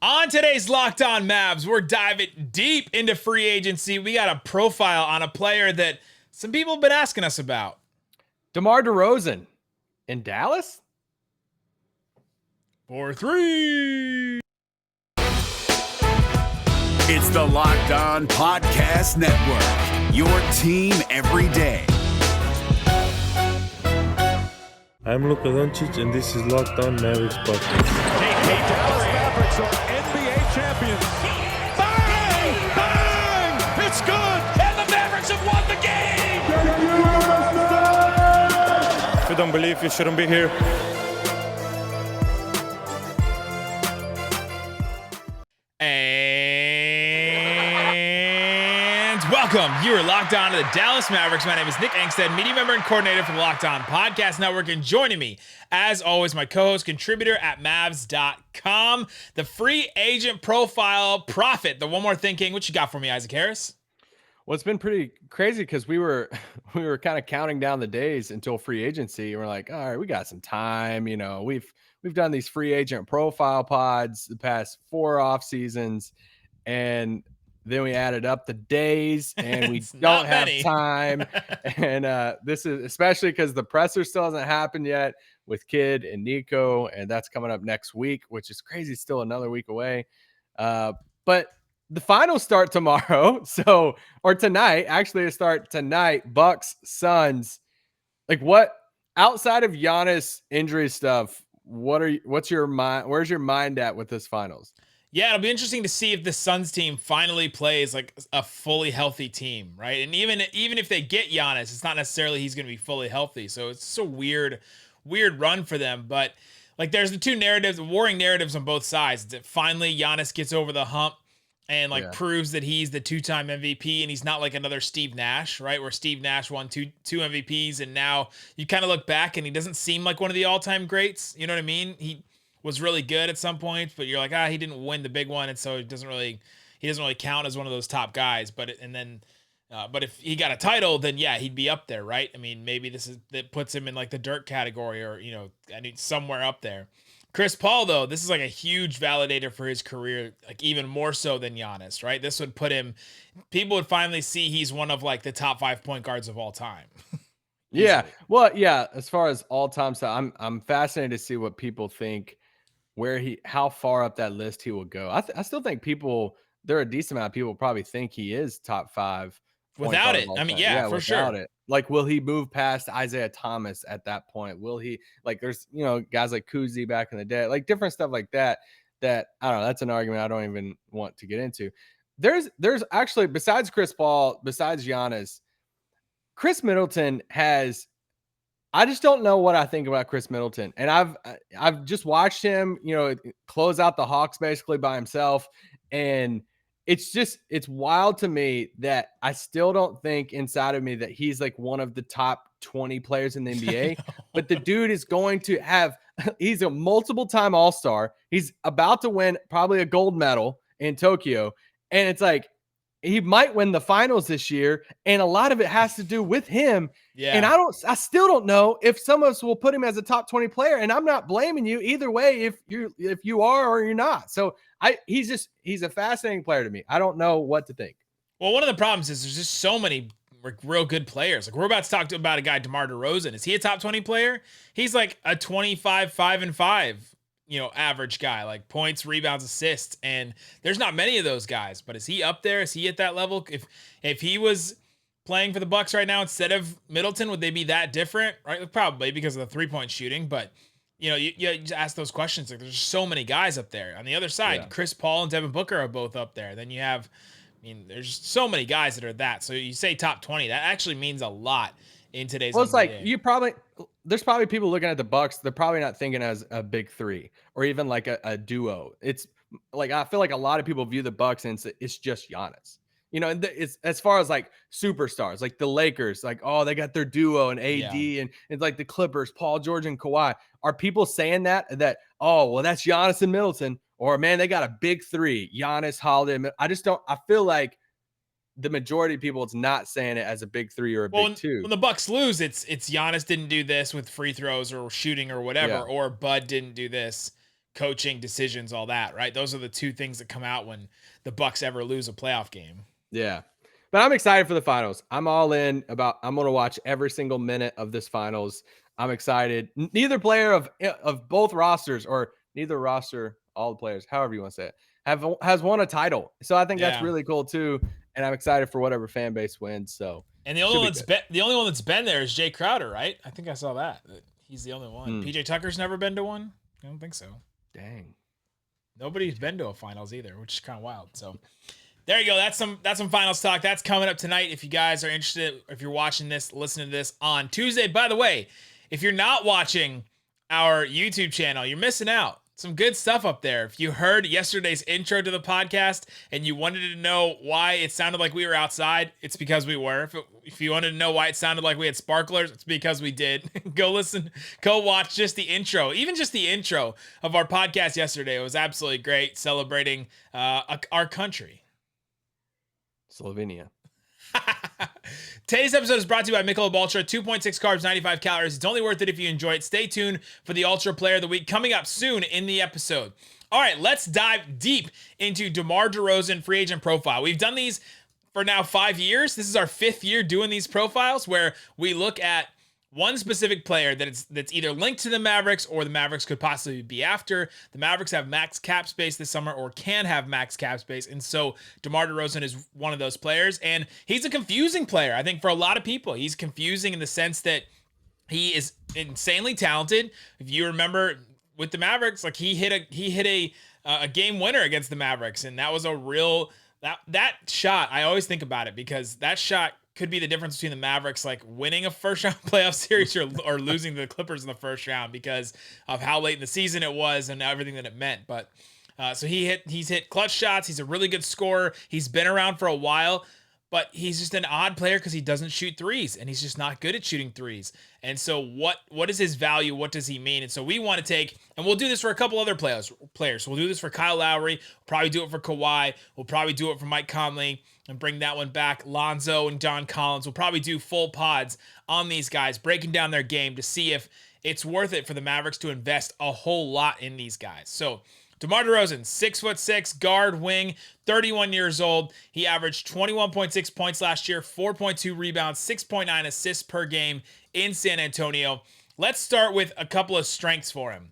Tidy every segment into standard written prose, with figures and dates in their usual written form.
On today's Locked On Mavs, we're diving deep into free agency. We got a profile on a player that some people have been asking us about. DeMar DeRozan in Dallas? 4-3. It's the Locked On Podcast Network, your team every day. I'm Luka Doncic, and this is Locked On Mavs Podcast. The Dallas Mavericks are NBA champions. Bang! Bang! It's good! And the Mavericks have won the game! If you don't believe, you shouldn't be here. And welcome. You are locked on to the Dallas Mavericks. My name is Nick Angstadt, media member and coordinator for the Locked On Podcast Network. And joining me, as always, my co-host, contributor at Mavs.com, the free agent profile prophet, the One More Thing King. What you got for me, Isaac Harris? Well, it's been pretty crazy because we were kind of counting down the days until free agency. We're like, all right, we got some time. You know, we've done these free agent profile pods the past 4 off seasons, and then we added up the days, and we don't have time. And this is especially because the presser still hasn't happened yet with Kid and Nico, and that's coming up next week, which is crazy. Still another week away, but the finals start tomorrow, or tonight. Actually, it start tonight. Bucks, Suns. Like, what outside of Giannis injury stuff? What's your mind? Where's your mind at with this finals? Yeah, it'll be interesting to see if the Suns team finally plays like a fully healthy team, right? And even if they get Giannis, it's not necessarily he's going to be fully healthy. So it's a weird run for them. But like, there's the two narratives, warring narratives on both sides. That finally Giannis gets over the hump and proves that he's the 2-time MVP and he's not like another Steve Nash, right? Where Steve Nash won two MVPs and now you kind of look back and he doesn't seem like one of the all-time greats. You know what I mean? He was really good at some points, but you're like, he didn't win the big one, and so he doesn't really count as one of those top guys. But if he got a title, then yeah, he'd be up there, right? I mean, maybe that puts him in like the dirt category, or somewhere up there. Chris Paul, though, this is like a huge validator for his career, like even more so than Giannis, right? This would put him, people would finally see he's one of like the top 5 point guards of all time. Yeah. Well, yeah, as far as all time stuff, I'm fascinated to see what people think, how far up that list he will go. I still think there are a decent amount of people probably think he is top 5 without it. I mean, yeah, for sure. It. Like, will he move past Isaiah Thomas at that point? Will he, like, there's, guys like Kuzi back in the day, like different stuff like that I don't know. That's an argument I don't even want to get into. There's actually, besides Chris Paul, besides Giannis, Chris Middleton I just don't know what I think about Chris Middleton. And I've just watched him, close out the Hawks basically by himself. And it's wild to me that I still don't think inside of me that he's like one of the top 20 players in the NBA. But the dude is he's a multiple time All-Star. He's about to win probably a gold medal in Tokyo. And it's like, he might win the finals this year, and a lot of it has to do with him. Yeah. And I still don't know if some of us will put him as a top 20 player, and I'm not blaming you either way if you are or you're not. So he's a fascinating player to me. I don't know what to think. Well, one of the problems is there's just so many real good players. Like, we're about to talk about a guy, DeMar DeRozan. Is he a top 20 player? He's like a 25, 5-5. Average guy, like points, rebounds, assists, and there's not many of those guys. But is he up there? Is he at that level? If he was playing for the Bucks right now instead of Middleton, would they be that different? Right, probably because of the 3-point shooting. But you just ask those questions. Like, there's so many guys up there. On the other side, Chris Paul and Devin Booker are both up there. Then you have, there's so many guys that are that. So you say top 20, that actually means a lot in today's. Well, it's NBA. Like there's probably people looking at the Bucks. They're probably not thinking as a big 3 or even like a duo. It's like, I feel like a lot of people view the Bucks and it's just Giannis. And it's as far as like superstars, like the Lakers, like, oh, they got their duo and AD and it's like the Clippers, Paul George and Kawhi. Are people saying that, oh, well, that's Giannis and Middleton, or man, they got a big 3, Giannis, Holiday. I feel like the majority of people, it's not saying it as a big 3 or a big 2. When the Bucks lose, it's Giannis didn't do this with free throws or shooting or whatever, or Bud didn't do this. coaching decisions, all that, right? Those are the two things that come out when the Bucks ever lose a playoff game. Yeah. But I'm excited for the finals. I'm all in I'm going to watch every single minute of this finals. I'm excited. Neither player of both rosters, or neither roster, all the players, however you want to say it, has won a title. So I think that's really cool too. And I'm excited for whatever fan base wins. So, and the only one that's been there is Jay Crowder, right? I think I saw that. He's the only one. PJ Tucker's never been to one. I don't think so. Dang. Nobody's been to a finals either, which is kind of wild. So there you go. That's some finals talk. That's coming up tonight. If you guys are interested, if you're watching this, listening to this on Tuesday. By the way, if you're not watching our YouTube channel, you're missing out. Some good stuff up there. If you heard yesterday's intro to the podcast and you wanted to know why it sounded like we were outside, it's because we were. If you wanted to know why it sounded like we had sparklers, it's because we did. Go watch just the intro. Even just the intro of our podcast yesterday. It was absolutely great, celebrating our country. Slovenia. Today's episode is brought to you by Michelob Ultra. 2.6 carbs, 95 calories. It's only worth it if you enjoy it. Stay tuned for the Ultra Player of the Week coming up soon in the episode. All right, let's dive deep into DeMar DeRozan free agent profile. We've done these for now 5 years. This is our 5th year doing these profiles where we look at one specific player that's either linked to the Mavericks or the Mavericks could possibly be after. The Mavericks have max cap space this summer, or can have max cap space, and so DeMar DeRozan is one of those players, and he's a confusing player. I think for a lot of people, he's confusing in the sense that he is insanely talented. If you remember with the Mavericks, like he hit a game winner against the Mavericks, and that was a real that shot. I always think about it because that shot could be the difference between the Mavericks like winning a first round playoff series or losing to the Clippers in the first round because of how late in the season it was and everything that it meant. But so he's hit clutch shots. He's a really good scorer. He's been around for a while, but he's just an odd player because he doesn't shoot threes and he's just not good at shooting threes. And so what is his value? What does he mean? And so we want to take, and we'll do this for a couple other players. We'll do this for Kyle Lowry. We'll probably do it for Kawhi. We'll probably do it for Mike Conley and bring that one back. Lonzo and John Collins. We'll probably do full pods on these guys, breaking down their game to see if it's worth it for the Mavericks to invest a whole lot in these guys. So DeMar DeRozan, 6'6", guard, wing, 31 years old. He averaged 21.6 points last year, 4.2 rebounds, 6.9 assists per game in San Antonio. Let's start with a couple of strengths for him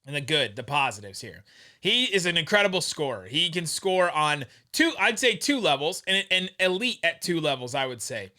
and the positives here. He is an incredible scorer. He can score on two levels, and elite at 2 levels, I would say.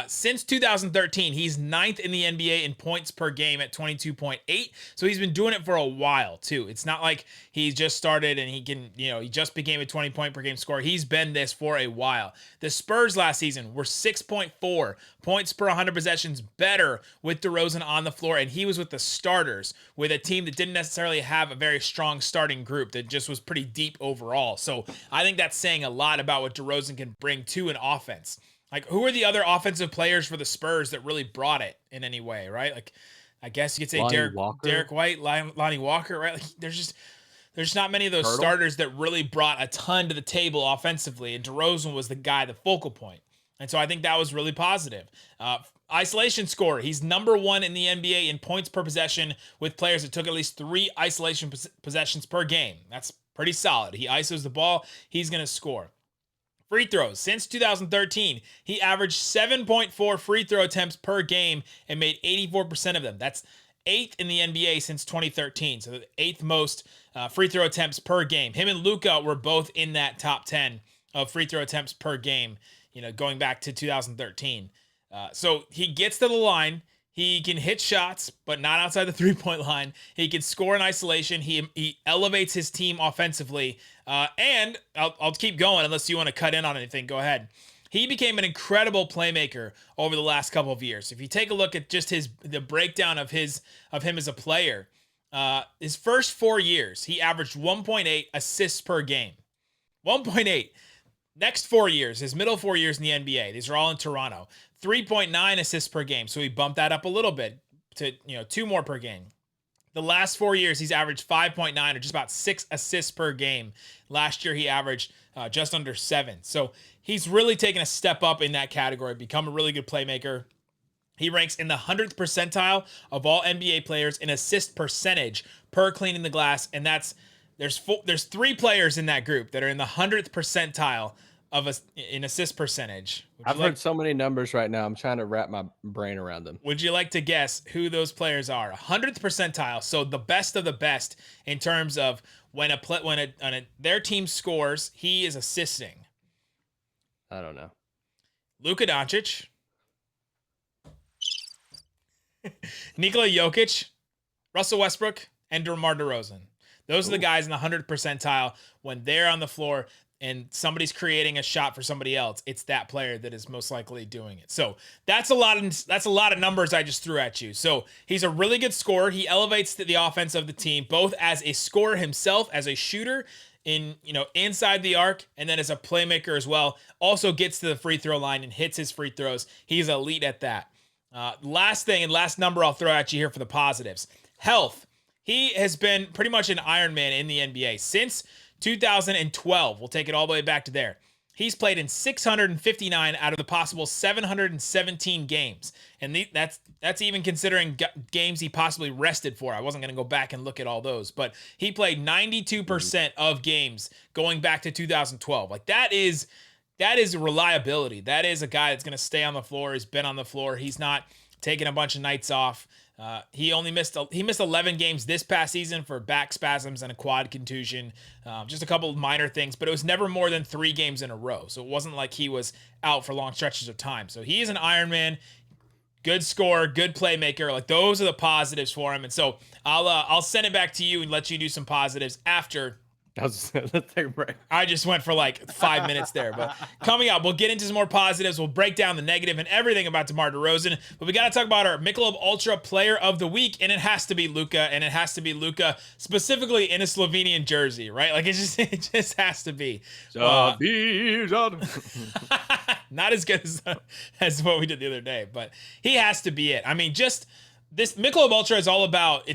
Since 2013, he's 9th in the NBA in points per game at 22.8. So he's been doing it for a while too. It's not like he just started and he just became a 20 point per game scorer. He's been this for a while. The Spurs last season were 6.4 points per 100 possessions better with DeRozan on the floor. And he was with the starters with a team that didn't necessarily have a very strong starting group that just was pretty deep overall. So I think that's saying a lot about what DeRozan can bring to an offense. Like, who are the other offensive players for the Spurs that really brought it in any way, right? Like, I guess you could say Derek White, Lonnie Walker, right? Like, there's not many of those starters that really brought a ton to the table offensively, and DeRozan was the guy, the focal point. And so I think that was really positive. Isolation scorer. He's number 1 in the NBA in points per possession with players that took at least 3 isolation possessions per game. That's pretty solid. He isos the ball. He's going to score. Free throws. Since 2013, he averaged 7.4 free throw attempts per game and made 84% of them. That's 8th in the NBA since 2013. So the 8th most free throw attempts per game. Him and Luka were both in that top 10 of free throw attempts per game, going back to 2013. So he gets to the line. He can hit shots, but not outside the 3-point line. He can score in isolation. He elevates his team offensively. And I'll keep going unless you want to cut in on anything. Go ahead. He became an incredible playmaker over the last couple of years. If you take a look at just the breakdown of him as a player, his first 4 years, he averaged 1.8 assists per game. 1.8. Next 4 years, his middle 4 years in the NBA, these are all in Toronto, 3.9 assists per game. So he bumped that up a little bit to 2 more per game. The last 4 years, he's averaged 5.9 or just about 6 assists per game. Last year, he averaged just under 7. So he's really taken a step up in that category, become a really good playmaker. He ranks in the 100th percentile of all NBA players in assist percentage per cleaning the glass, and that's There's 3 players in that group that are in the 100th percentile in assist percentage. I've heard so many numbers right now. I'm trying to wrap my brain around them. Would you like to guess who those players are? 100th percentile, so the best of the best in terms of when their team scores, he is assisting. I don't know. Luka Doncic, Nikola Jokic, Russell Westbrook, and DeMar DeRozan. Those are the guys in the 100th percentile when they're on the floor and somebody's creating a shot for somebody else. It's that player that is most likely doing it. So that's a lot of numbers I just threw at you. So he's a really good scorer. He elevates the offense of the team, both as a scorer himself, as a shooter inside the arc, and then as a playmaker as well. Also gets to the free throw line and hits his free throws. He's elite at that. Last thing and last number I'll throw at you here for the positives. Health. He has been pretty much an Iron Man in the NBA since 2012. We'll take it all the way back to there. He's played in 659 out of the possible 717 games. And that's even considering games he possibly rested for. I wasn't going to go back and look at all those. But he played 92% of games going back to 2012. Like, that is reliability. That is a guy that's going to stay on the floor. He's been on the floor. He's not taking a bunch of nights off. He missed 11 games this past season for back spasms and a quad contusion. Just a couple of minor things, but it was never more than 3 games in a row. So it wasn't like he was out for long stretches of time. So he is an Iron Man, good scorer, good playmaker. Like, those are the positives for him. And so I'll send it back to you and let you do some positives after. Let's take a break. I just went for like 5 minutes there, but coming up, we'll get into some more positives. We'll break down the negative and everything about DeMar DeRozan, but we got to talk about our Michelob Ultra Player of the Week, and it has to be Luka, and it has to be Luka specifically in a Slovenian jersey, right? Like, it just has to be. Not as good as what we did the other day, but he has to be it. I mean, just. This Michelob Ultra is all about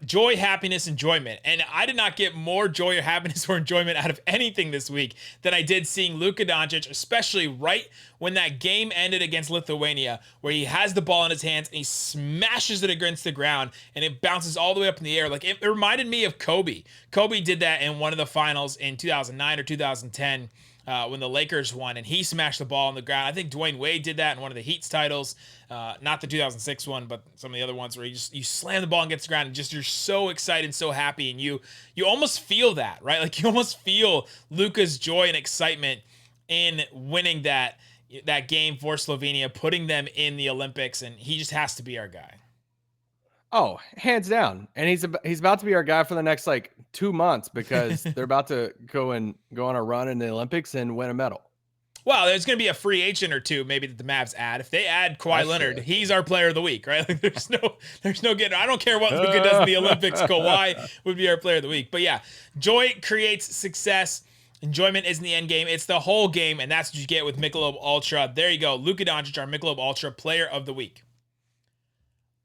joy, happiness, enjoyment. And I did not get more joy or happiness or enjoyment out of anything this week than I did seeing Luka Doncic, especially right when that game ended against Lithuania, where he has the ball in his hands and he smashes it against the ground and it bounces all the way up in the air. Like, it reminded me of Kobe. Kobe did that in one of the finals in 2009 or 2010. When the Lakers won, and he smashed the ball on the ground. I think Dwayne Wade did that in one of the Heat's titles, not the 2006 one, but some of the other ones where you slam the ball and gets the ground, and just you're so excited and so happy, and you almost feel that, right? Like, you almost feel Luka's joy and excitement in winning that game for Slovenia, putting them in the Olympics, and he just has to be our guy. Oh, hands down. And he's about to be our guy for the next 2 months because they're about to go on a run in the Olympics and win a medal. Well, there's going to be a free agent or two maybe that the Mavs add. If they add Kawhi Leonard, he's our player of the week, right? Like, there's no getting. I don't care what Luka does in the Olympics. Kawhi would be our player of the week. But yeah, joy creates success. Enjoyment isn't the end game. It's the whole game, and that's what you get with Michelob Ultra. There you go. Luka Doncic, our Michelob Ultra player of the week.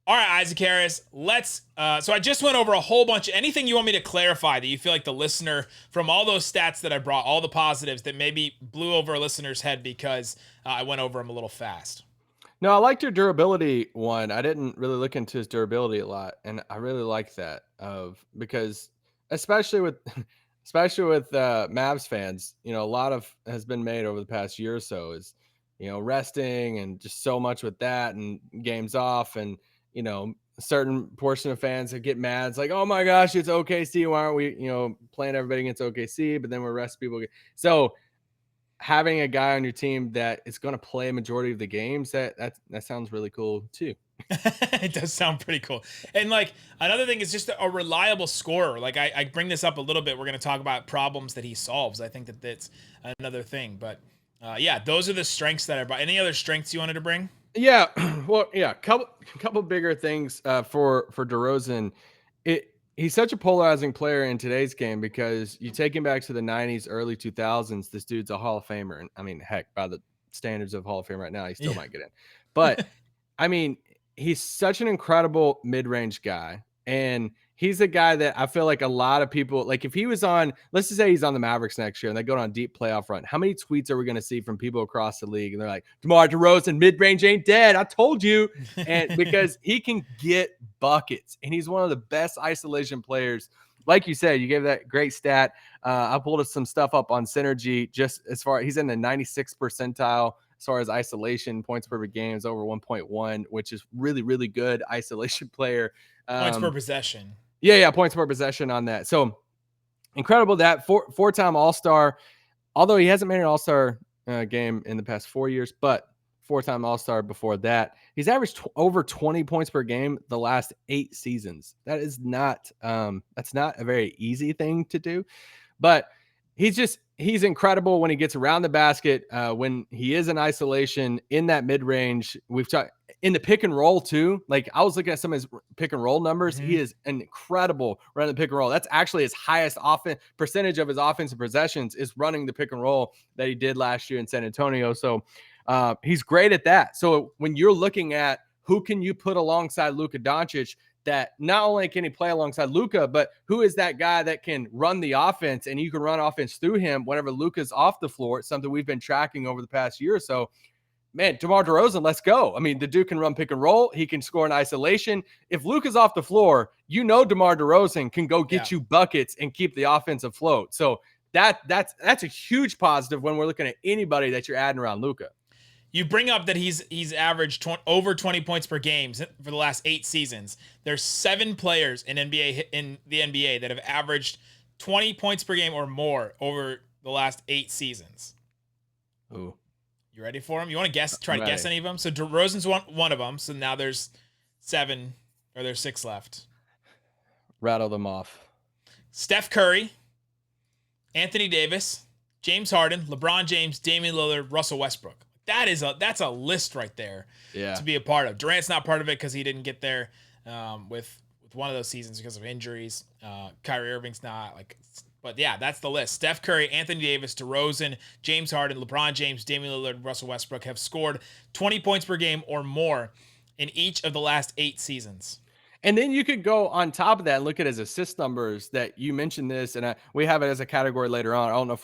All right, Isaac Harris, so I just went over a whole bunch. Anything you want me to clarify that you feel like the listener, from all those stats that I brought, all the positives that maybe blew over a listener's head because I went over them a little fast? No, I liked your durability one. I didn't really look into his durability a lot, and I really like that because especially with Mavs fans, a lot of has been made over the past year or so is, resting and just so much with that and games off and, a certain portion of fans that get mad. It's like, oh my gosh, it's OKC. Why aren't we, playing everybody against OKC? But then we're resting people. So having a guy on your team that is going to play a majority of the games, that sounds really cool too. It does sound pretty cool. And another thing is just a reliable scorer. Like, I bring this up a little bit. We're going to talk about problems that he solves. I think that's another thing. But yeah, those are the strengths that I brought. Any other strengths you wanted to bring? Yeah, well, yeah, couple bigger things for DeRozan. He's such a polarizing player in today's game because you take him back to the 90s, early 2000s. This dude's a Hall of Famer, and I mean, heck, by the standards of Hall of Fame right now, he still might get in. But I mean, he's such an incredible mid-range guy, and he's a guy that I feel like a lot of people, like if he was on, let's just say he's on the Mavericks next year and they go on a deep playoff run, how many tweets are we going to see from people across the league? And they're like, DeMar DeRozan, mid-range ain't dead. I told you. And because he can get buckets and he's one of the best isolation players like you said, you gave that great stat. I pulled some stuff up on Synergy, just as far he's in the 96th percentile as far as isolation points per game is over 1.1, which is really, really good isolation player. Points per possession. Yeah, points per possession on that. So incredible that four-time All-Star, although he hasn't made an All-Star game in the past 4 years, but four-time All-Star before that. He's averaged over 20 points per game the last 8 seasons. That is not that's not a very easy thing to do, but he's incredible when he gets around the basket, when he is in isolation in that mid-range. We've talked in the pick and roll too. Like I was looking at some of his pick and roll numbers. He is incredible running the pick and roll. That's actually his highest percentage of his offensive possessions is running the pick and roll that he did last year in San Antonio. So he's great at that. So when you're looking at who can you put alongside Luka Doncic, that not only can he play alongside Luka, but who is that guy that can run the offense and you can run offense through him whenever Luka's off the floor. It's something we've been tracking over the past year or so. Man, DeMar DeRozan, let's go. I mean, the dude can run pick and roll. He can score in isolation. If Luka's off the floor, DeMar DeRozan can go get you buckets and keep the offense afloat. So that's a huge positive when we're looking at anybody that you're adding around Luka. You bring up that he's averaged over 20 points per game for the last 8 seasons. There's 7 players in the NBA that have averaged 20 points per game or more over the last 8 seasons. Ooh. You ready for them? You want to guess? Try to guess any of them. So DeRozan's one of them. So now there's 7 or there's 6 left. Rattle them off. Steph Curry, Anthony Davis, James Harden, LeBron James, Damian Lillard, Russell Westbrook. That's a list right there to be a part of. Durant's not part of it because he didn't get there with one of those seasons because of injuries. Kyrie Irving's not but yeah, that's the list. Steph Curry, Anthony Davis, DeRozan, James Harden, LeBron James, Damian Lillard, Russell Westbrook have scored 20 points per game or more in each of the last 8 seasons. And then you could go on top of that and look at his assist numbers that you mentioned this, and we have it as a category later on. I don't know if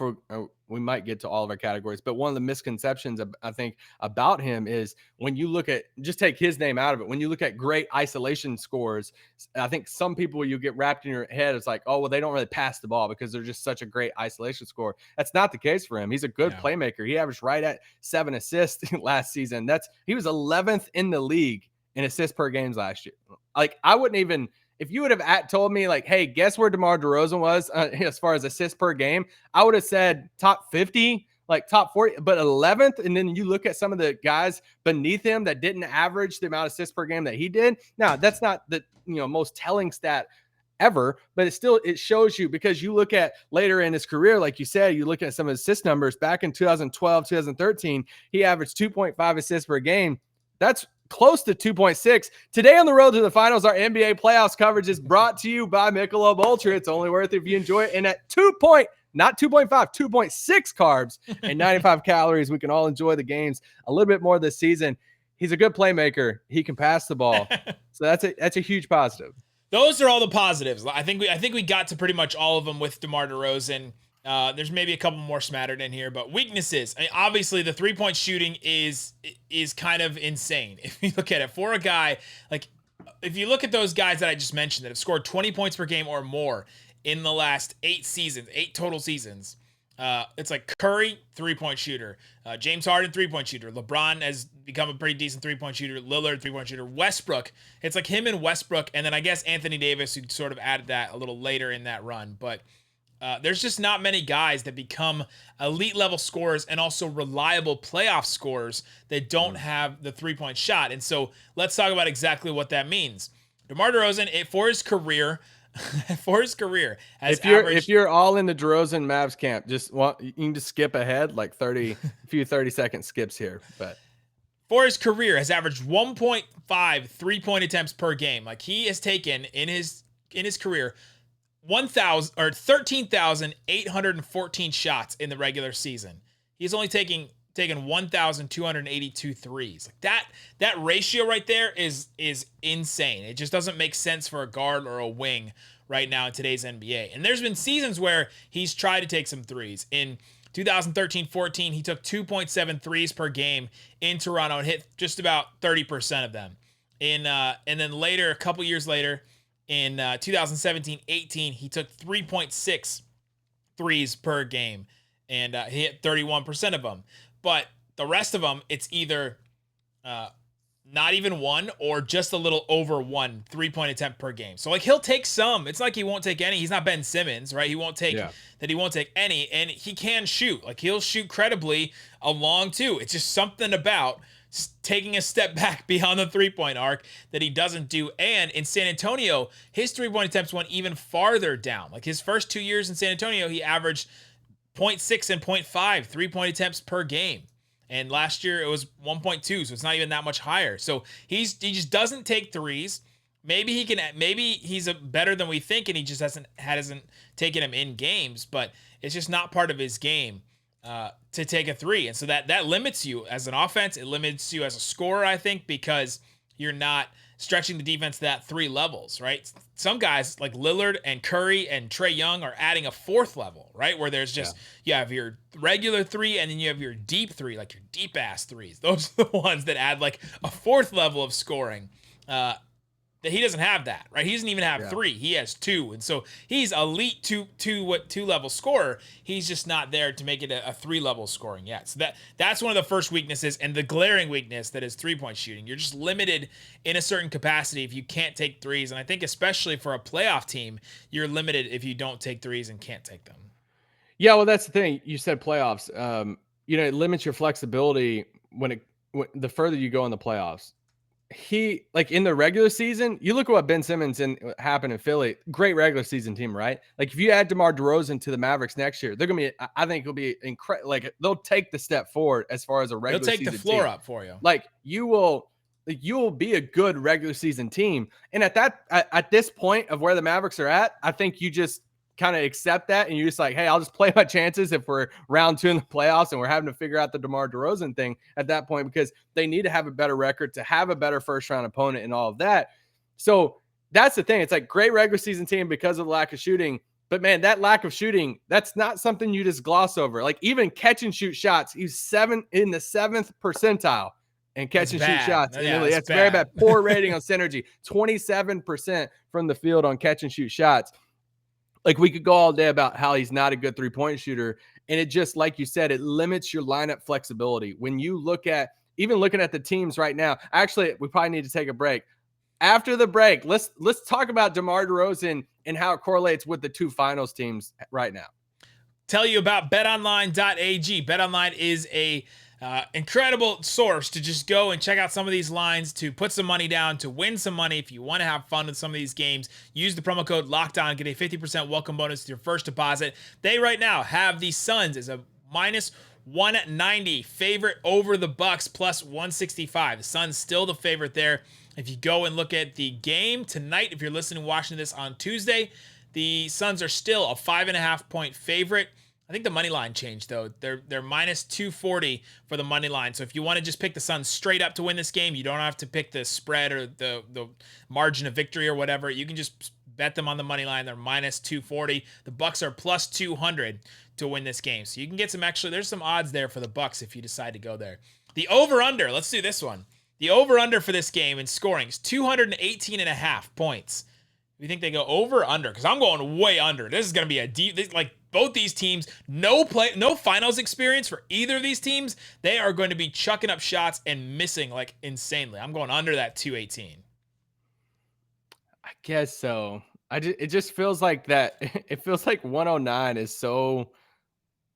we might get to all of our categories, but one of the misconceptions I think about him is when you look at, just take his name out of it, when you look at great isolation scores, I think some people you get wrapped in your head, it's like, oh, well, they don't really pass the ball because they're just such a great isolation score. That's not the case for him. He's a good playmaker. He averaged right at 7 assists last season. He was 11th in the league in assists per games last year. Like, I wouldn't even, if you would have told me like, hey, guess where DeMar DeRozan was as far as assists per game, I would have said top 50, like top 40, but 11th. And then you look at some of the guys beneath him that didn't average the amount of assists per game that he did. Now, that's not the most telling stat ever, but it shows you, because you look at later in his career, like you said, you look at some of his assist numbers back in 2012, 2013, he averaged 2.5 assists per game. That's close to 2.6. Today on the road to the finals, our NBA playoffs coverage is brought to you by Michelob Ultra. It's only worth it if you enjoy it. And at not 2.5, 2.6 carbs and 95 calories, we can all enjoy the games a little bit more this season. He's a good playmaker. He can pass the ball. So that's a huge positive. Those are all the positives. I think we got to pretty much all of them with DeMar DeRozan. There's maybe a couple more smattered in here, but weaknesses. I mean, obviously, the 3-point shooting is kind of insane. If you look at it, for a guy, like, if you look at those guys that I just mentioned that have scored 20 points per game or more in the last 8 total seasons, it's like Curry, 3-point shooter. James Harden, 3-point shooter. LeBron has become a pretty decent 3-point shooter. Lillard, 3-point shooter. Westbrook, it's like him and Westbrook, and then I guess Anthony Davis, who sort of added that a little later in that run, but there's just not many guys that become elite level scorers and also reliable playoff scorers that don't have the 3-point shot. And so let's talk about exactly what that means. DeMar DeRozan, for his career, has if you're all in the DeRozan Mavs camp, you can just skip ahead like 30 second skips here. But for his career, has averaged 1.5 3-point attempts per game. Like, he has taken in his career 13,814 shots in the regular season. He's only taken 1,282 threes. Like, that ratio right there is insane. It just doesn't make sense for a guard or a wing right now in today's NBA. And there's been seasons where he's tried to take some threes. In 2013-14, he took 2.7 threes per game in Toronto and hit just about 30% of them. And then later, a couple years later, In 2017-18, he took 3.6 threes per game, and he hit 31% of them. But the rest of them, it's either not even one or just a little over 1 3-point attempt per game. So like he'll take some. It's like he won't take any. He's not Ben Simmons, right? He won't take He won't take any, and he can shoot. Like he'll shoot credibly along too. It's just something about taking a step back beyond the 3-point arc that he doesn't do. And in San Antonio, his 3-point attempts went even farther down. Like his first 2 years in San Antonio, he averaged 0.6 and 0.5 3-point attempts per game. And last year it was 1.2, so it's not even that much higher. So he just doesn't take threes. Maybe he's better than we think, and he just hasn't taken him in games, but it's just not part of his game to take a three. And so that limits you as an offense. It limits you as a scorer, I think, because you're not stretching the defense to that 3 levels, right? Some guys like Lillard and Curry and Trae Young are adding a 4th level, right? Where there's just, you have your regular 3 and then you have your deep 3, like your deep ass threes. Those are the ones that add like a 4th level of scoring. That he doesn't have that, right? He doesn't even have 3. He has 2. And so he's elite two level scorer. He's just not there to make it a 3-level scoring yet. So that's one of the first weaknesses, and the glaring weakness that is 3-point shooting. You're just limited in a certain capacity if you can't take threes. And I think especially for a playoff team, you're limited if you don't take threes and can't take them. Yeah, well, that's the thing. You said playoffs. It limits your flexibility when the further you go in the playoffs. He, like in the regular season, you look at what Ben Simmons happened in Philly. Great regular season team, right? Like if you add DeMar DeRozan to the Mavericks next year, they're gonna be. I think it'll be incredible. Like they'll take the step forward as far as a regular. They'll take season the floor team. up for you. Like you will be a good regular season team. And at this point of where the Mavericks are at, I think you just kind of accept that and you're just like, hey, I'll just play my chances if we're round 2 in the playoffs and we're having to figure out the DeMar DeRozan thing at that point, because they need to have a better record to have a better first round opponent and all of that. So that's the thing. It's like great regular season team because of the lack of shooting. But man, that lack of shooting, that's not something you just gloss over. Like even catch and shoot shots, he's in the 7th percentile and catch and shoot shots. Yeah, it's very bad. Poor rating on synergy, 27% from the field on catch and shoot shots. Like we could go all day about how he's not a good 3-point shooter. And it just, like you said, it limits your lineup flexibility. When you looking at the teams right now, actually, we probably need to take a break. After the break, let's talk about DeMar DeRozan and how it correlates with the 2 finals teams right now. Tell you about betonline.ag. BetOnline is a incredible source to just go and check out some of these lines, to put some money down, to win some money. If you want to have fun with some of these games, use the promo code LOCKEDON, get a 50% welcome bonus to your first deposit. They right now have the Suns as a minus 190 favorite over the Bucks, plus 165. The Suns still the favorite there. If you go and look at the game tonight, if you're listening and watching this on Tuesday, the Suns are still a 5.5-point favorite. I think the money line changed though. They're minus 240 for the money line. So if you want to just pick the Suns straight up to win this game, you don't have to pick the spread or the margin of victory or whatever. You can just bet them on the money line. They're minus 240. The Bucks are plus 200 to win this game. So you can get there's some odds there for the Bucks if you decide to go there. The over-under, let's do this one. The over-under for this game in scoring is 218.5 points. You think they go over or under? Because I'm going way under. This is going to be a deep, both these teams, no finals experience for either of these teams. They are going to be chucking up shots and missing like insanely. I'm going under that 218. I guess so. It just feels like that. It feels like 109 is so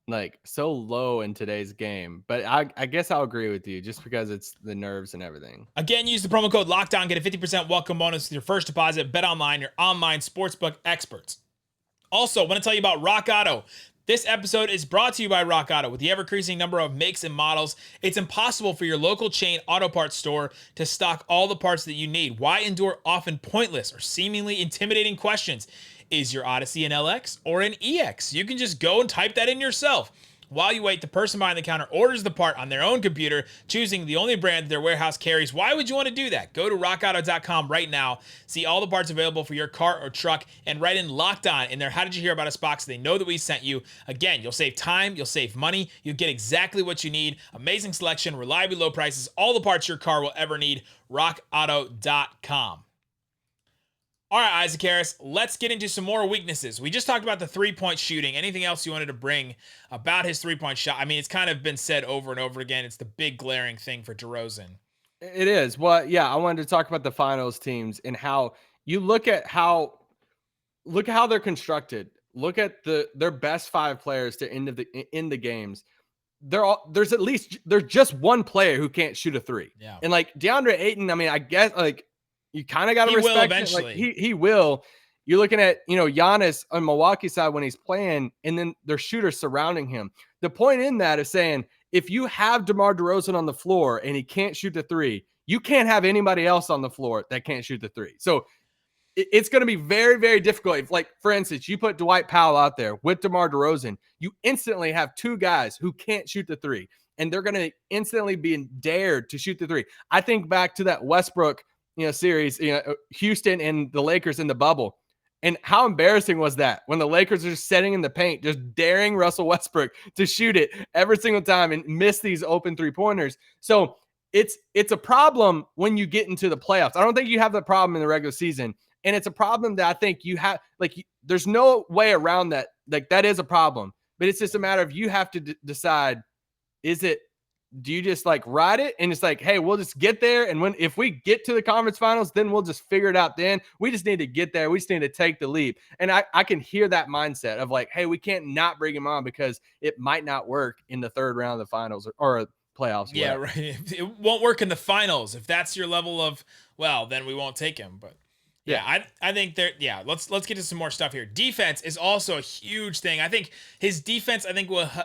low in today's game. But I guess I'll agree with you just because it's the nerves and everything. Again, use the promo code LOCKEDON, get a 50% welcome bonus with your first deposit. BetOnline, your online sportsbook experts. Also, I want to tell you about Rock Auto. This episode is brought to you by Rock Auto. With the ever-increasing number of makes and models, it's impossible for your local chain auto parts store to stock all the parts that you need. Why endure often pointless or seemingly intimidating questions? Is your Odyssey an LX or an EX? You can just go and type that in yourself. While you wait, the person behind the counter orders the part on their own computer, choosing the only brand that their warehouse carries. Why would you want to do that? Go to rockauto.com right now, see all the parts available for your car or truck, and write in Locked On in their How Did You Hear About Us box so they know that we sent you. Again, you'll save time, you'll save money, you'll get exactly what you need. Amazing selection, reliably low prices, all the parts your car will ever need. rockauto.com. All right, Isaac Harris, let's get into some more weaknesses. We just talked about the three-point shooting. Anything else you wanted to bring about his three-point shot? I mean, it's kind of been said over and over again. It's the big glaring thing for DeRozan. It is. Well, yeah, I wanted to talk about the finals teams and how you look at how they're constructed. Look at their best 5 players to end the games. There's just one player who can't shoot a 3. Yeah. And like DeAndre Ayton, I mean, I guess like you kind of got to respect will eventually. Like, he will. You're looking at, Giannis on Milwaukee side when he's playing, and then there's shooters surrounding him. The point in that is saying, if you have DeMar DeRozan on the floor and he can't shoot the 3, you can't have anybody else on the floor that can't shoot the 3. So it's going to be very, very difficult. If, like, for instance, you put Dwight Powell out there with DeMar DeRozan, you instantly have 2 guys who can't shoot the 3, and they're going to instantly be dared to shoot the 3. I think back to that Westbrook, series, Houston and the Lakers in the bubble. And how embarrassing was that when the Lakers are just sitting in the paint, just daring Russell Westbrook to shoot it every single time and miss these open 3-pointers. So it's a problem when you get into the playoffs. I don't think you have the problem in the regular season. And it's a problem that I think you have, like, there's no way around that. Like, that is a problem, but it's just a matter of you have to decide, do you just like ride it and it's like, hey, we'll just get there. And if we get to the conference finals, then we'll just figure it out. Then we just need to get there. We just need to take the leap. And I can hear that mindset of like, hey, we can't not bring him on because it might not work in the third round of the finals or playoffs. Yeah, right. It won't work in the finals. If that's your level of, well, then we won't take him. But yeah, I think let's get to some more stuff here. Defense is also a huge thing. I think his defense,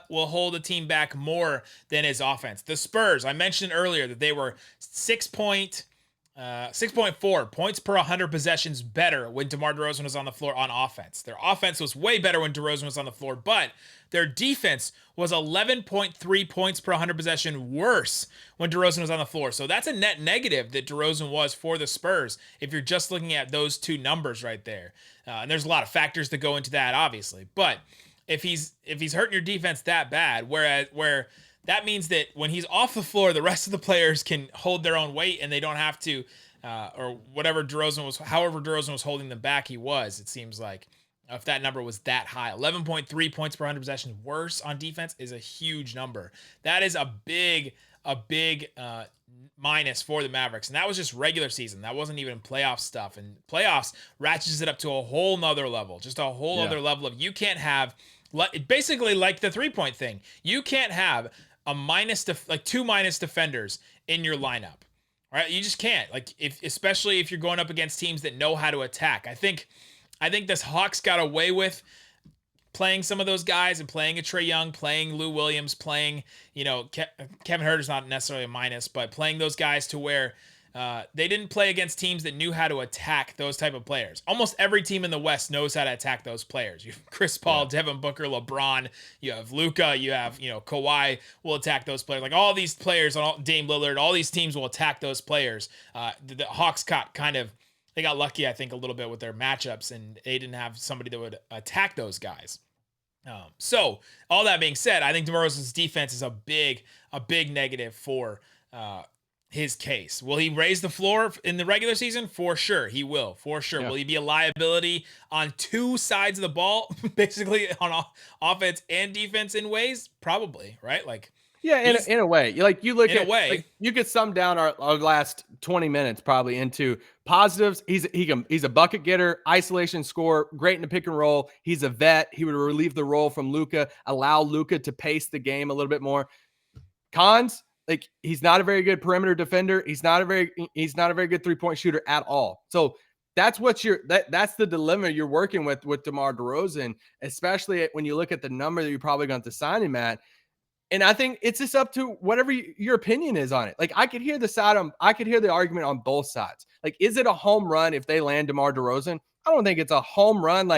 will hold the team back more than his offense. The Spurs, I mentioned earlier that they were 6.4 points per 100 possessions better when DeMar DeRozan was on the floor on offense. Their offense was way better when DeRozan was on the floor, but their defense was 11.3 points per 100 possession worse when DeRozan was on the floor. So that's a net negative that DeRozan was for the Spurs if you're just looking at those 2 numbers right there. And there's a lot of factors that go into that, obviously. But if he's hurting your defense that bad, where that means that when he's off the floor, the rest of the players can hold their own weight and they don't have to, or however DeRozan was holding them back, it seems like. If that number was that high, 11.3 points per 100 possessions worse on defense is a huge number. That is a big minus for the Mavericks. And that was just regular season. That wasn't even playoff stuff. And playoffs ratchets it up to a whole nother level, just a whole other level of, you can't have, basically like the 3-point thing. You can't have a 2 minus defenders in your lineup, right? You just can't, especially if you're going up against teams that know how to attack. I think this Hawks got away with playing some of those guys and playing a Trae Young, playing Lou Williams, playing, Kevin Huerter's not necessarily a minus, but playing those guys to where they didn't play against teams that knew how to attack those type of players. Almost every team in the West knows how to attack those players. You have Chris Paul, Devin Booker, LeBron, you have Luka, you have, Kawhi will attack those players. Like all these players, Dame Lillard, all these teams will attack those players. The Hawks they got lucky, I think, a little bit with their matchups, and they didn't have somebody that would attack those guys. So all that being said, I think DeMar DeRozan's defense is a big negative for his case. Will he raise the floor in the regular season? For sure, he will. For sure. Yeah. Will he be a liability on 2 sides of the ball, basically on offense and defense in ways? Probably, right? In a way. You look at, way, you could sum down our last 20 minutes probably into positives. He's a bucket getter, isolation scorer, great in the pick and roll. He's a vet. He would relieve the role from Luka, allow Luka to pace the game a little bit more. Cons, he's not a very good perimeter defender. He's not a very good 3-point shooter at all. So that's that's the dilemma you're working with DeMar DeRozan, especially when you look at the number that you're probably going to sign him at. And I think it's just up to whatever your opinion is on it. I could hear the argument on both sides. Is it a home run if they land DeMar DeRozan? I don't think it's a home run,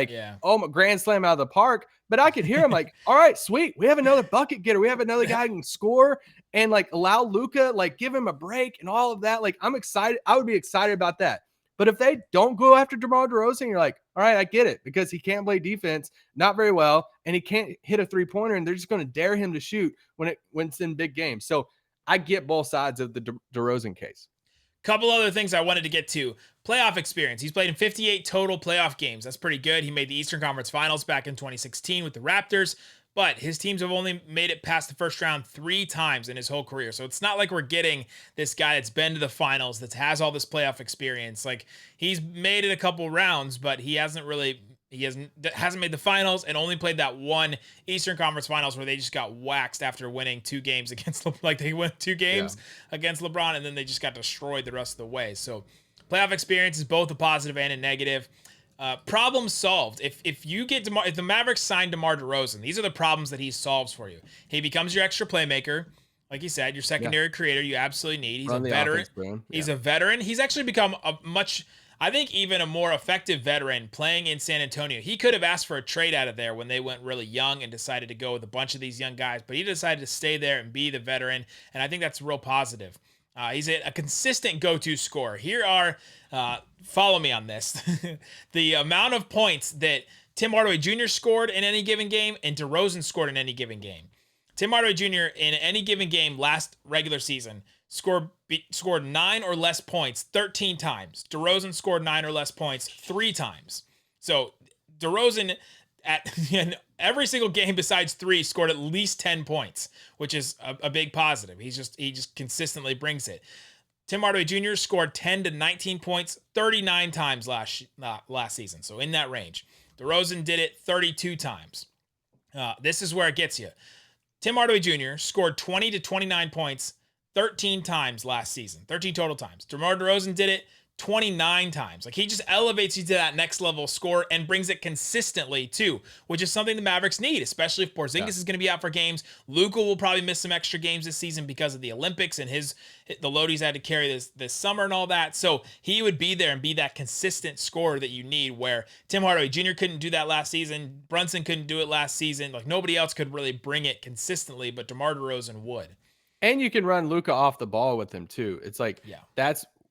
grand slam out of the park. But I could hear him all right, sweet. We have another bucket getter. We have another guy who can score and allow Luka, give him a break and all of that. I'm excited. I would be excited about that. But if they don't go after DeMar DeRozan, you're all right, I get it, because he can't play defense, not very well, and he can't hit a 3-pointer, and they're just going to dare him to shoot when it's in big games. So I get both sides of the DeRozan case. Couple other things I wanted to get to. Playoff experience. He's played in 58 total playoff games. That's pretty good. He made the Eastern Conference Finals back in 2016 with the Raptors, but his teams have only made it past the first round 3 times in his whole career. So it's not like we're getting this guy that's been to the finals, that has all this playoff experience. Like, he's made it a couple rounds, but he hasn't made the finals, and only played that one Eastern Conference Finals where they just got waxed after winning 2 games against, like, they won 2 games against LeBron, and then they just got destroyed the rest of the way. So playoff experience is both a positive and a negative. Problem solved. If the Mavericks signed DeMar DeRozan, these are the problems that he solves for you. He becomes your extra playmaker, like you said, your secondary creator. You absolutely need. He's a veteran. He's a veteran. He's actually become I think even a more effective veteran playing in San Antonio. He could have asked for a trade out of there when they went really young and decided to go with a bunch of these young guys, but he decided to stay there and be the veteran, and I think that's real positive. He's a consistent go-to scorer. Here are, follow me on this, the amount of points that Tim Hardaway Jr. scored in any given game and DeRozan scored in any given game. Tim Hardaway Jr. in any given game last regular season scored 9 or less points 13 times. DeRozan scored 9 or less points 3 times. So DeRozan in every single game besides 3 scored at least 10 points, which is a big positive. He just consistently brings it. Tim Hardaway Jr. scored 10 to 19 points 39 times last season, so in that range. DeRozan did it 32 times. This is where it gets you. Tim Hardaway Jr. scored 20 to 29 points 13 times last season, 13 total times. DeMar DeRozan did it 29 times. Like, he just elevates you to that next level score and brings it consistently too, which is something the Mavericks need, especially if Porzingis is going to be out for games. Luka will probably miss some extra games this season because of the Olympics and the load he's had to carry this summer and all that. So he would be there and be that consistent scorer that you need, where Tim Hardaway Jr. couldn't do that last season. Brunson couldn't do it last season. Like, nobody else could really bring it consistently, but DeMar DeRozan would. And you can run Luka off the ball with him too. It's like,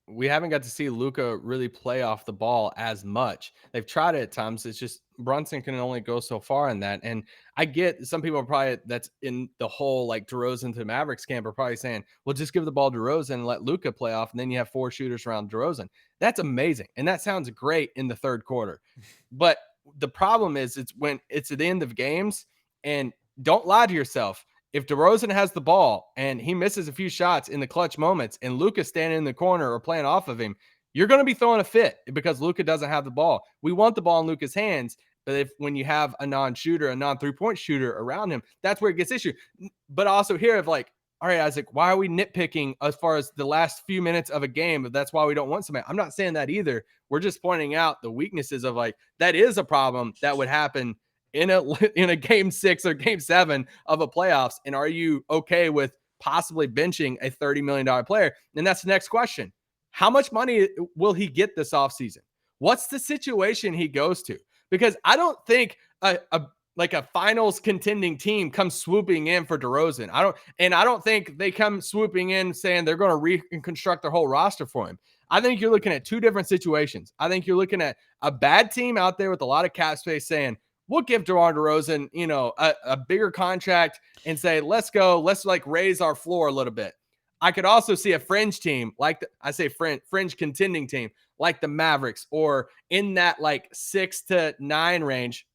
we haven't got to see Luka really play off the ball as much. They've tried it at times. It's just Brunson can only go so far in that. And I get some people are probably, that's in the whole like DeRozan to Mavericks camp, are probably saying, well, just give the ball to DeRozan and let Luka play off. And then you have 4 shooters around DeRozan. That's amazing. And that sounds great in the third quarter. But the problem is, it's when it's at the end of games, and don't lie to yourself. If DeRozan has the ball and he misses a few shots in the clutch moments and Luka's standing in the corner or playing off of him, you're going to be throwing a fit because Luka doesn't have the ball. We want the ball in Luka's hands, but when you have a non-shooter, a non-3-point shooter around him, that's where it gets issue. But also here of like, all right, Isaac, why are we nitpicking as far as the last few minutes of a game? That's why we don't want somebody. I'm not saying that either. We're just pointing out the weaknesses of like, that is a problem that would happen in a game 6 or game 7 of a playoffs. And are you okay with possibly benching a $30 million player? And that's the next question. How much money will he get this offseason? What's the situation he goes to? Because I don't think a finals contending team comes swooping in for DeRozan. I don't think they come swooping in saying they're going to reconstruct their whole roster for him. I think you're looking at 2 different situations. I think you're looking at a bad team out there with a lot of cap space saying, we'll give DeMar DeRozan, a bigger contract and say, let's go. Let's like raise our floor a little bit. I could also see a fringe team fringe contending team like the Mavericks, or in that like 6 to 9 range,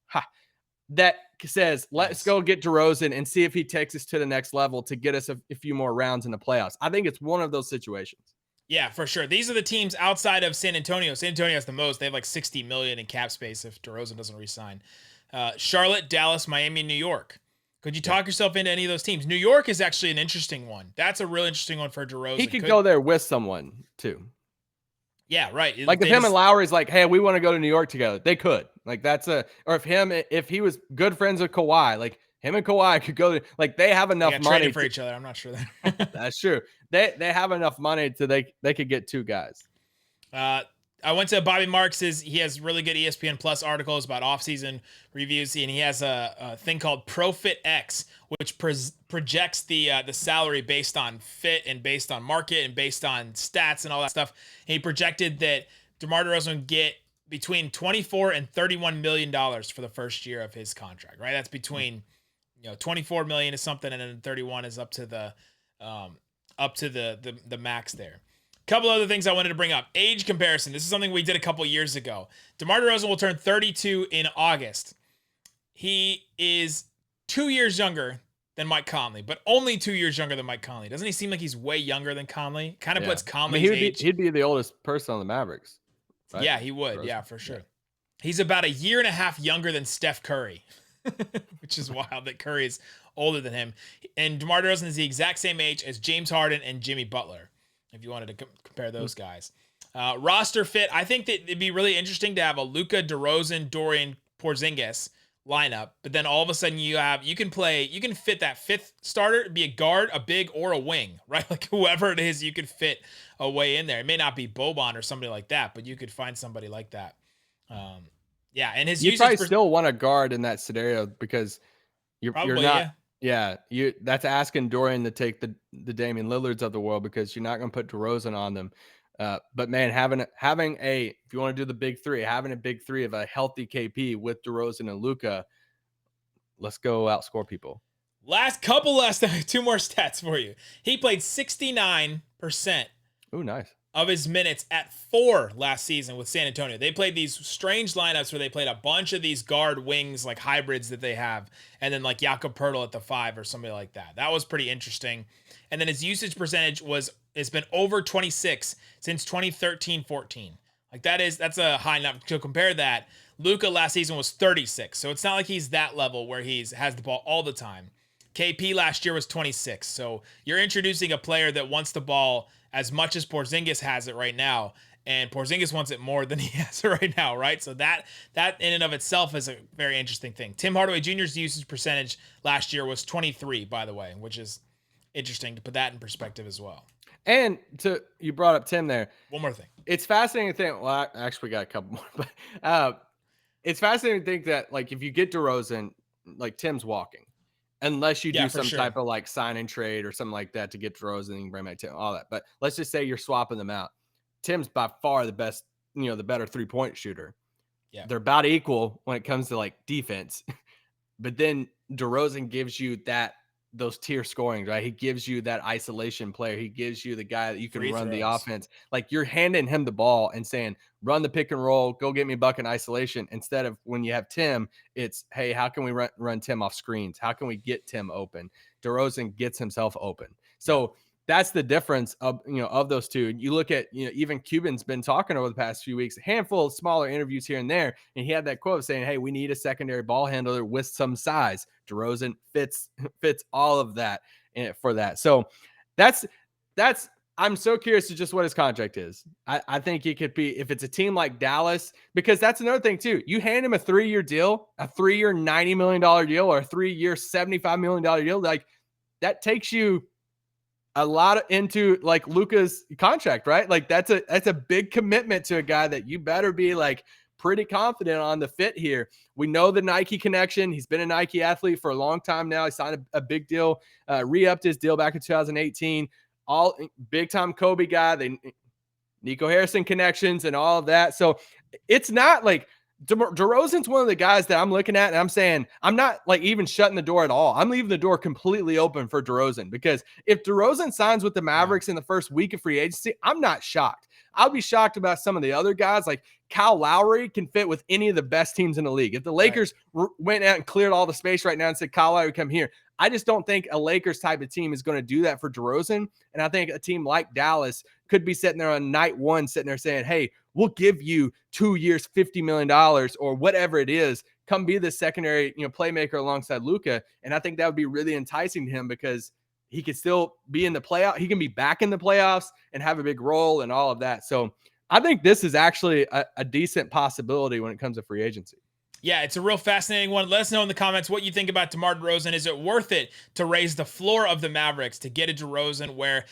that says, let's go get DeRozan and see if he takes us to the next level to get us a few more rounds in the playoffs. I think it's one of those situations. Yeah, for sure. These are the teams outside of San Antonio. San Antonio has the most. They have like $60 million in cap space if DeRozan doesn't resign. Charlotte, Dallas, Miami, New York. Could you talk yourself into any of those teams? New York is actually an interesting one. That's a real interesting one for DeRozan. He could go there with someone too. Yeah, right. Like if him and Lowry's like, hey, we want to go to New York together, they could. Like or if he was good friends with Kawhi, like him and Kawhi could go. Like they have enough money for each other. I'm not sure that. That's true. They have enough money to they could get 2 guys. I went to Bobby Marks's. He has really good ESPN Plus articles about offseason reviews, and he has a thing called Profit X, which projects the salary based on fit and based on market and based on stats and all that stuff. And he projected that DeMar DeRozan would get between $24 and $31 million for the first year of his contract. Right, that's between $24 million is something, and then 31 is up to the max there. Couple other things I wanted to bring up. Age comparison. This is something we did a couple years ago. DeMar DeRozan will turn 32 in August. He is 2 years younger than Mike Conley, but only 2 years younger than Mike Conley. Doesn't he seem like he's way younger than Conley? Kind of puts Conley's age. He'd be the oldest person on the Mavericks. Right? Yeah, he would. DeRozan. Yeah, for sure. Yeah. He's about a year and a half younger than Steph Curry, which is wild that Curry is older than him. And DeMar DeRozan is the exact same age as James Harden and Jimmy Butler, if you wanted to compare those guys. Roster fit, I think that it'd be really interesting to have a Luka, DeRozan, Dorian, Porzingis lineup, but then all of a sudden you can fit that fifth starter, be a guard, a big, or a wing, right? Like whoever it is, you could fit a way in there. It may not be Boban or somebody like that, but you could find somebody like that. Yeah, and his you probably still want a guard in that scenario because you're not. Yeah, that's asking Dorian to take the Damian Lillards of the world because you're not going to put DeRozan on them. But man, having if you want to do the big three, having a big three of a healthy KP with DeRozan and Luka, let's go outscore people. Last two more stats for you. He played 69%. Ooh, nice. Of his minutes at 4 last season with San Antonio. They played these strange lineups where they played a bunch of these guard wings, like hybrids that they have, and then like Jakob Poeltl at the 5 or somebody like that. That was pretty interesting. And then his usage percentage it's been over 26 since 2013-14. Like that's a high number. To compare that, Luka last season was 36. So it's not like he's that level where has the ball all the time. KP last year was 26. So you're introducing a player that wants the ball as much as Porzingis has it right now, and Porzingis wants it more than he has it right now, right? So that in and of itself is a very interesting thing. Tim Hardaway Jr.'s usage percentage last year was 23, by the way, which is interesting to put that in perspective as well. And you brought up Tim there. One more thing. It's fascinating to think. Well, actually, we got a couple more, but it's fascinating to think that like if you get DeRozan, like Tim's walking. Unless you do some type of like sign and trade or something like that to get DeRozan and bring back Tim, all that. But let's just say you're swapping them out. Tim's by far the best, the better 3-point shooter. Yeah. They're about equal when it comes to like defense. But then DeRozan gives you those tier scoring, right? He gives you that isolation player. He gives you the guy that you can run the offense. Like you're handing him the ball and saying, run the pick and roll, go get me a buck in isolation. Instead of when you have Tim, it's, hey, how can we run Tim off screens? How can we get Tim open? DeRozan gets himself open. So that's the difference of those two. You look at, even Cuban's been talking over the past few weeks, a handful of smaller interviews here and there. And he had that quote saying, hey, we need a secondary ball handler with some size. DeRozan fits all of that for that. So that's, I'm so curious to just what his contract is. I think he could be, if it's a team like Dallas, because that's another thing too. You hand him a 3-year deal, a 3-year $90 million deal, or a 3-year $75 million deal. Like that takes you a lot into like Luka's contract, right? Like that's a big commitment to a guy that you better be like pretty confident on the fit here. We know the Nike connection. He's been a Nike athlete for a long time now. He signed a big deal, re-upped his deal back in 2018. All big time Kobe guy, Nico Harrison connections and all of that. So it's not like DeRozan's one of the guys that I'm looking at and I'm saying, I'm not like even shutting the door at all. I'm leaving the door completely open for DeRozan, because if DeRozan signs with the Mavericks in the first week of free agency, I'm not shocked. I'll be shocked about some of the other guys. Like Kyle Lowry can fit with any of the best teams in the league. If the Lakers went out and cleared all the space right now and said, Kyle Lowry, come here, I just don't think a Lakers type of team is going to do that for DeRozan. And I think a team like Dallas could be sitting there on night one, sitting there saying, hey, we'll give you 2 years, $50 million or whatever it is. Come be the secondary, playmaker alongside Luka. And I think that would be really enticing to him, because he could still be in the playoff. He can be back in the playoffs and have a big role and all of that. So I think this is actually a decent possibility when it comes to free agency. Yeah, it's a real fascinating one. Let us know in the comments what you think about DeMar DeRozan. Is it worth it to raise the floor of the Mavericks to get a DeRozan where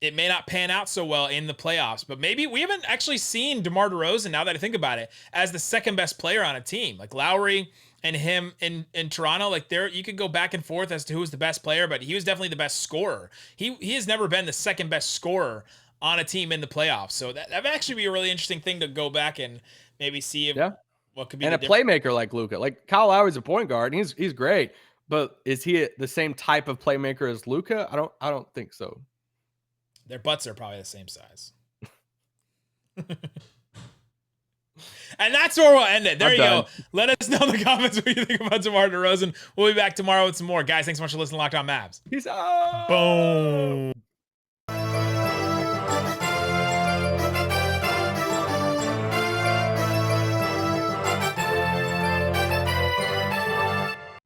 it may not pan out so well in the playoffs? But maybe we haven't actually seen DeMar DeRozan, now that I think about it, as the second best player on a team. Like Lowry and him in Toronto, like you could go back and forth as to who was the best player, but he was definitely the best scorer. He has never been the second best scorer on a team in the playoffs. So that would actually be a really interesting thing to go back and maybe see if what could be. And a playmaker like Luka. Like Kyle Lowry's a point guard, and he's great, but is he the same type of playmaker as Luka? I don't think so. Their butts are probably the same size. And that's where we'll end it. There I'm you done. go. Let us know in the comments what you think about DeMar DeRozan. We'll be back tomorrow with some more. Guys, thanks so much for listening to Locked On Mavs. Peace out. Boom.